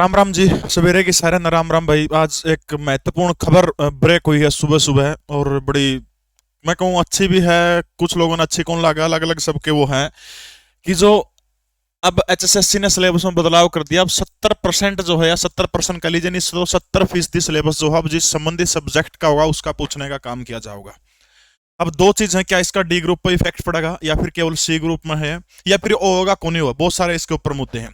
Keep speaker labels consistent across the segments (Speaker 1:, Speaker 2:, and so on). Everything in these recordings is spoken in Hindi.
Speaker 1: राम राम जी। सवेरे की सारे न राम राम भाई। आज एक महत्वपूर्ण खबर ब्रेक हुई है सुबह सुबह, और बड़ी, मैं कहूँ अच्छी भी है। कुछ लोगों ने अच्छी कौन लगा, अलग अलग सबके वो है कि जो अब एचएसएससी ने सिलेबस में बदलाव कर दिया। अब 70% जो है, या 70% कह लीजिए, नहीं तो 70% सिलेबस जो है अब जिस संबंधित सब्जेक्ट का होगा उसका पूछने का काम किया जाएगा। अब दो चीज है, क्या इसका डी ग्रुप पर इफेक्ट पड़ेगा या फिर केवल सी ग्रुप में है, या फिर ओ होगा कौन ही होगा। बहुत सारे इसके ऊपर मुद्दे हैं।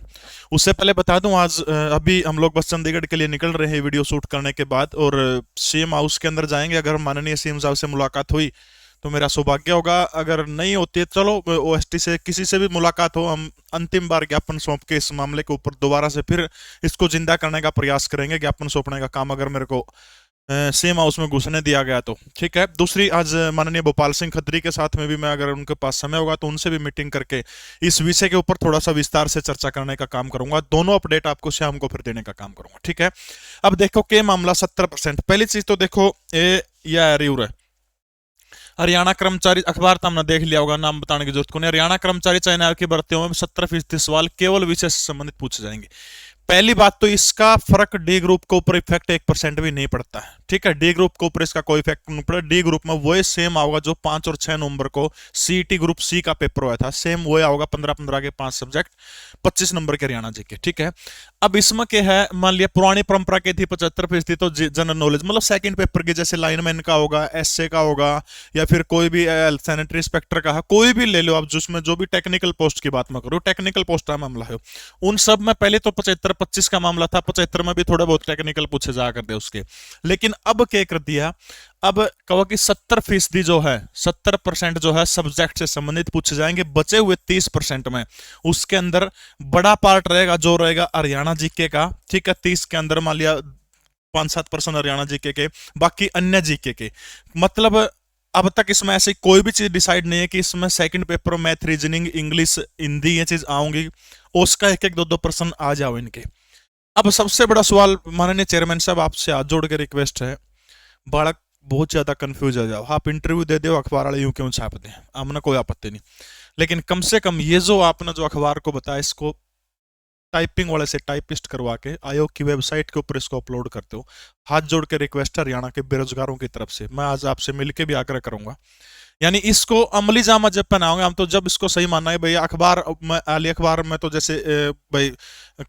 Speaker 1: उससे पहले बता दूं, आज अभी हम लोग बस चंडीगढ़ के लिए निकल रहे हैं वीडियो शूट करने के बाद, और सीएम हाउस के अंदर जाएंगे। अगर माननीय सीएम साहब से मुलाकात हुई तो मेरा सौभाग्य होगा, अगर नहीं होती है चलो ओएसटी से किसी से भी मुलाकात हो, हम अंतिम बार ज्ञापन सौंप के इस मामले के ऊपर दोबारा से फिर इसको जिंदा करने का प्रयास करेंगे। ज्ञापन सौंपने का काम अगर मेरे को सेम हाउस में घुसने दिया गया तो ठीक है। दूसरी, आज माननीय भोपाल सिंह खत्री के साथ में भी मैं, अगर उनके पास समय होगा तो उनसे भी मीटिंग करके इस विषय के ऊपर थोड़ा सा विस्तार से चर्चा करने का काम करूंगा। दोनों अपडेट आपको शाम को फिर देने का काम करूंगा, ठीक है। अब देखो के मामला 70%। पहली चीज तो देखो, ए या एरियूर है। हरियाणा कर्मचारी, अखबार तो हमने देख लिया होगा, नाम बताने की जरूरत को नहीं। हरियाणा कर्मचारी चयन की भर्तियों में 70% सवाल केवल विषय से संबंधित पूछे जाएंगे। पहली बात तो इसका फर्क डी ग्रुप के ऊपर इफेक्ट 1% भी नहीं पड़ता है, ठीक है। डी ग्रुप के ऊपर इसका कोई इफेक्ट नहीं पड़ा। डी ग्रुप में वही सेम आओगा जो 5 और 6 नवंबर को सीईटी ग्रुप सी का पेपर हुआ था, सेम वही आओगा। 15-15 के 5 सब्जेक्ट, 25 नंबर के हरियाणा जीके, ठीक है। अब इसमें क्या है, मान लिया पुरानी परंपरा की थी 75%, तो जनरल नॉलेज मतलब सेकंड पेपर की, जैसे लाइनमैन का होगा, एसए का होगा, या फिर कोई भी सैनिटरी इंस्पेक्टर का है, कोई भी ले लो आप, जिसमें जो भी टेक्निकल पोस्ट की बात मैं करूँ, टेक्निकल पोस्ट का मामला है, उन सब में पहले तो 75-25 का मामला था। 75 में भी थोड़ा बहुत टेक्निकल पूछे जा कर दे उसके। लेकिन अब क्या कर दिया, अब कहो कि 70% जो है, 70% जो है सब्जेक्ट से संबंधित पूछे जाएंगे। बचे हुए 30% में उसके अंदर बड़ा पार्ट रहेगा जो रहेगा हरियाणा जीके का, ठीक है। 30 के अंदर मान लिया 5-7% हरियाणा जीके के, बाकी अन्य जीके के। मतलब अब तक इसमें ऐसी कोई भी चीज डिसाइड नहीं है कि इसमें second paper math, reasoning, English, Hindi, ये चीज आऊंगी, उसका 1-1, 2-2% आ जाओ इनके। अब सबसे बड़ा सवाल, माननीय चेयरमैन साहब आपसे हाथ जोड़ के रिक्वेस्ट है, बालक बहुत ज्यादा कंफ्यूज हो जाओ, आप इंटरव्यू दे दो, अखबार वाले यूं क्यों छाप दें, हमने कोई आपत्ति नहीं। लेकिन कम से कम ये जो आपने जो अखबार को बताया, इसको टाइपिंग वाले से टाइपिस्ट करवा के आयोग की वेबसाइट के ऊपर इसको अपलोड करते हो। हाथ जोड़ के रिक्वेस्ट है हरियाणा के बेरोजगारों की तरफ से, मैं आज आपसे मिलकर भी आग्रह करूंगा। यानी इसको अमली जामा जब पहनाओगे हम, तो जब इसको सही मानना है भैया, अखबार में, आली अखबार में तो जैसे भाई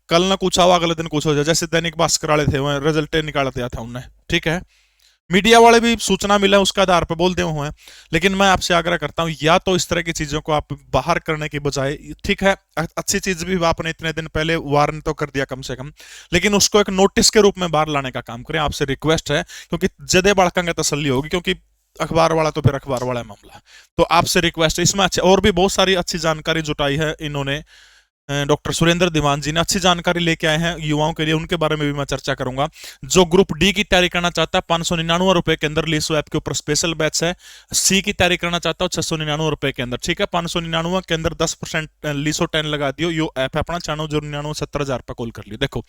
Speaker 1: कल ना कुछ आओ अगले दिन कुछ हो जाए, जैसे दैनिक भास्कर वाले थे वह रिजल्ट निकाल दिया था उनने, ठीक है। मीडिया वाले भी सूचना मिला उसका आधार पर बोलते हुए हैं। लेकिन मैं आपसे आग्रह करता हूं, या तो इस तरह की चीजों को आप बाहर करने की बजाय, ठीक है, अच्छी चीज भी आपने इतने दिन पहले वार्न तो कर दिया कम से कम, लेकिन उसको एक नोटिस के रूप में बाहर लाने का काम करें, आपसे रिक्वेस्ट है। क्योंकि जदे बड़कांगे तसल्ली होगी, क्योंकि अखबार वाला तो फिर अखबार वाला मामला। तो आपसे रिक्वेस्ट है, इसमें अच्छे और भी बहुत सारी अच्छी जानकारी जुटाई है इन्होंने। डॉक्टर सुरेंद्र दीवान जी ने अच्छी जानकारी लेके आए हैं युवाओं के लिए, उनके बारे में भी मैं चर्चा करूंगा। जो ग्रुप डी की तैयारी करना चाहता है, 599 रुपए के अंदर लीसो ऐप के ऊपर स्पेशल बैच है। सी की तैयारी करना चाहता हूँ 699 रुपए के अंदर, ठीक है। 599 के अंदर 10% लीसो 10 लगा दियो। यो ऐप है अपना, 9699 70,000 पर कॉल कर लियो। देखो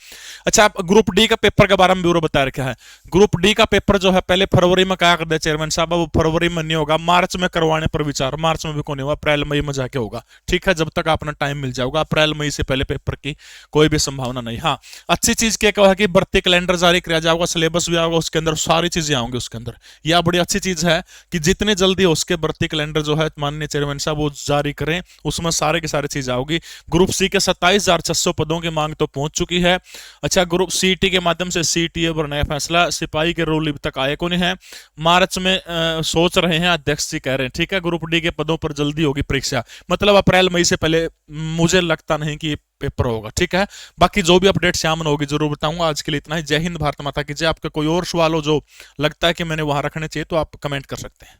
Speaker 1: अच्छा, आप ग्रुप डी का पेपर के बारे में ब्यूरो बता रखा है। ग्रुप डी का पेपर जो है पहले फरवरी में कहा कर दे चेयरमैन साहब, अब फरवरी में नहीं होगा, मार्च में करवाने पर विचार। मार्च में भी कौन होगा, अप्रैल मई में जाके होगा, ठीक है। जब तक अपना टाइम मिल जाएगा, अप्रैल मई से पहले पेपर की कोई भी संभावना नहीं। हाँ, अच्छी चीज क्या कहा कि भर्ती कैलेंडर जारी किया जाएगा, सिलेबस भी आएगा उसके अंदर, सारी चीजें आएंगी उसके अंदर। यह बड़ी अच्छी चीज है कि जितने जल्दी हो उसके भर्ती कैलेंडर जो है माननीय चेयरमैन साहब वो जारी करें, उसमें सारे की सारी चीज आओगी। ग्रुप सी के 27,600 पदों की मांग तो पहुंच चुकी है। अच्छा, ग्रुप सीटी के माध्यम से सीटीए पर नया फैसला, सिपाही के रोल अभी तक आए को नहीं है। मार्च में सोच रहे हैं, अध्यक्ष जी कह रहे हैं, ठीक है। ग्रुप डी के पदों पर जल्दी होगी परीक्षा, मतलब अप्रैल मई से पहले मुझे लगता नहीं कि पेपर होगा, ठीक है। बाकी जो भी अपडेट शाम में होगी जरूर बताऊंगा। आज के लिए इतना ही। जय हिंद, भारत माता की जय। आपका कोई और सवाल हो जो लगता है कि मैंने वहां रखने चाहिए तो आप कमेंट कर सकते हैं।